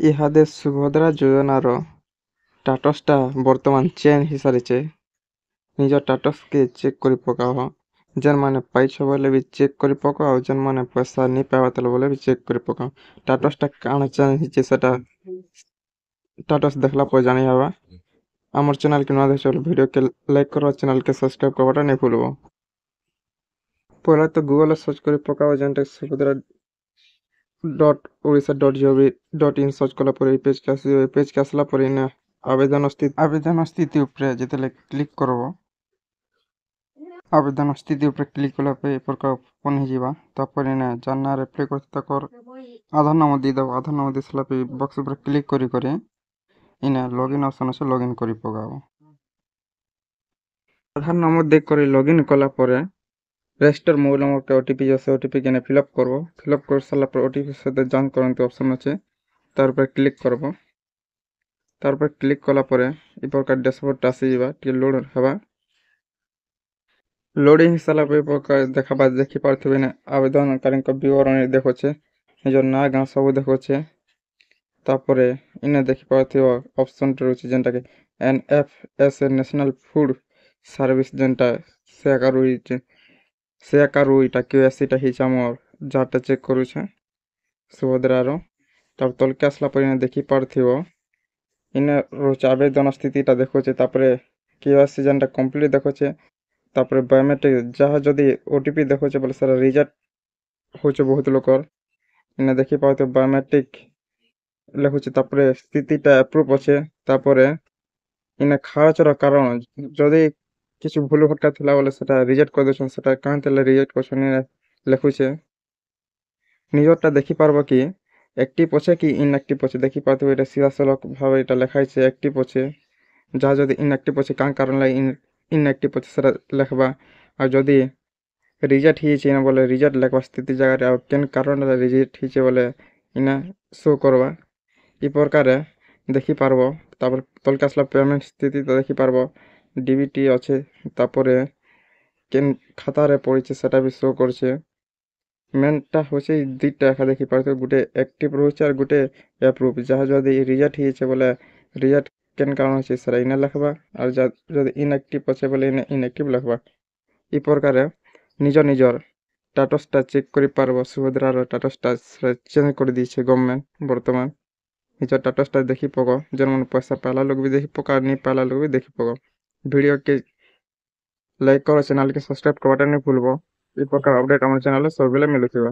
ଇହାଦେ ସୁଭଦ୍ରା ଯୋଜନାର ଟାଟସଟା ବର୍ତ୍ତମାନ ଚେଞ୍ଜ ହେଇସାରିଛେ। ନିଜ ଟାଟସକେ ଚେକ୍ କରି ପକାଅ। ଯେନ୍ମାନେ ପାଇଛ ବୋଲେ ବି ଚେକ୍ କରି ପକାଅ, ଆଉ ଯେନ୍ମାନେ ପଇସା ନି ପାଇବାର୍ ବୋଲେ ବି ଚେକ୍ କରି ପକାଅ। ଟାଟସଟା କାଣା ଚେଞ୍ଜ ହେଇଛେ ସେଟା ଟାଟସ ଦେଖିଲା ପରେ ଜାଣି ହେବା। আমার চ্যানেলকে নয়া দেখছো ভিডিওকে লাইক করো, চ্যানেলকে সাবস্ক্রাইব করবাটা नहीं भूलबो। पहले तो गूगल सर्च कर पकाओ जेनटा subbhadra.odisha.gov.in सर्च कला पर এই পেজ কে আসিবে। এই পেজ কে আসলা পরে না আবেদন স্থিতি উপরে যেতেলে ক্লিক করব। আবেদন স্থিতি উপরে ক্লিক কলা পরে এই প্রকার ওপেন হয়ে যাবা। তারপরে না যার না অ্যাপ্লাই করতে তাকর আধার নম্বর দিয়ে দাও। আধার নম্বর দিয়ে সালা পরে বক্স উপরে ক্লিক করি করে ইনা লগইন অপশন আছে, লগইন করি পকাও। আধার নম্বর দেখ করে লগইন কলা পরে রেজিস্টার মোবাইল নম্বরটা ওটিপি আছে, ওটিপি কেনে ফিলআপ করব। ফিলআপ করে সারা পর ওটিপির সাথে জয়েন করতে অপশন আছে, তার উপরে ক্লিক করব। তারপর ক্লিক কলা পরে এই প্রকার ড্যাশবোর্ডটা আসি যাবা, টিকে লোড হবা। লোডিং হিসালা পরে প্রকার দেখাবা দেখি পারথিবে না আবেদনকারীଙ୍କ বিবরণী দেখছে, নিজের না গাঁ সব দেখছে। তারপরে ইনে দেখি পারথিব অপশনটা রয়েছে যেটাকে NFSA ন্যাশনাল ফুড সার্ভিস যেটা সে আকারু এটা QSCটা হিচ আমার যাটা চেক করুছে সুভদ্রার। তারপর তলকে আসলা পরে দেখি পারথিব ইনে রয়েছে আবেদন স্থিতিটা দেখছে। তারপরে QSC যেটা কমপ্লিট দেখছে। তারপরে বায়োমেট্রিক যাহা যদি ওটিপি দেখছে বলে সেটা রিজেক্ট হচ্ছে বহুত লোকর। ইনে দেখি পারথিব বায়োমেট্রিক লেখুছে। তারপরে স্থিতিটা অ্যাপ্রুভ আছে। তারপরে ইনে খাওয়াচর কারণ যদি কিছু ভুল ভটকা লা বলে সেটা রিজেক্ট করে দিচ্ছেন, সেটা কাঁ তেলে রিজেক্ট করছেন লেখুছে। নিজরটা দেখি পারবো কি অ্যাক্টিভ আছে কি ইনঅ্যাক্টিভ আছে দেখি পারতো। এটা সিধাসলখ ভাবে এটা লেখাইছে অ্যাক্টিভ আছে। যা যদি ইনঅ্যাক্টিভ আছে কাঁ কারণ ইনঅ্যাক্টিভ আছে সেটা লেখবা। আর যদি রিজেক্ট হয়েছে না বলে রিজেক্ট লেখবা স্থিতি জায়গায়, আর কেন কারণ রিজেক্ট হয়েছে বলে ইনা শো করবা। এই প্রকারে দেখি পারবো। তারপর তলকে আসলা পেমেন্ট স্থিতিটা দেখি পারবো, ডিবিটি আছে। তারপরে কেন খাতারে পড়েছে সেটা বি শো করছে। মেনটা হচ্ছে দুইটা একা দেখি পারতো, গোটে অ্যাক্টিভ রয়েছে আর গোটে অ্যাপ্রুভ। যাহা যদি রিজেক্ট হয়েছে বলে রিজেক্ট কেন কারণ হচ্ছে সেটা ইনে লেখবা, আর যা যদি ইনঅ্যাক্টিভ আছে বলে ইনঅ্যাক্টিভ লেখবা। এই প্রকারে নিজর স্ট্যাটাসটা চেক করে পারবো। সুভদ্রার স্ট্যাটাসটা চেঞ্জ করে দিয়েছে গভর্নমেন্ট বর্তমান। নিজের স্ট্যাটাসটা দেখি পকো, যেমন পয়সা পাইলা লোক भी দেখি পকা, নি পাইলা লোক भी দেখি পকো। ভিডিও के লাইক করো, চ্যানেলকে সাবস্ক্রাইব করবাটা नहीं भूलबो। এই প্রকার আপডেট আমার চ্যানেলে সবগুলো মিলুথিবা।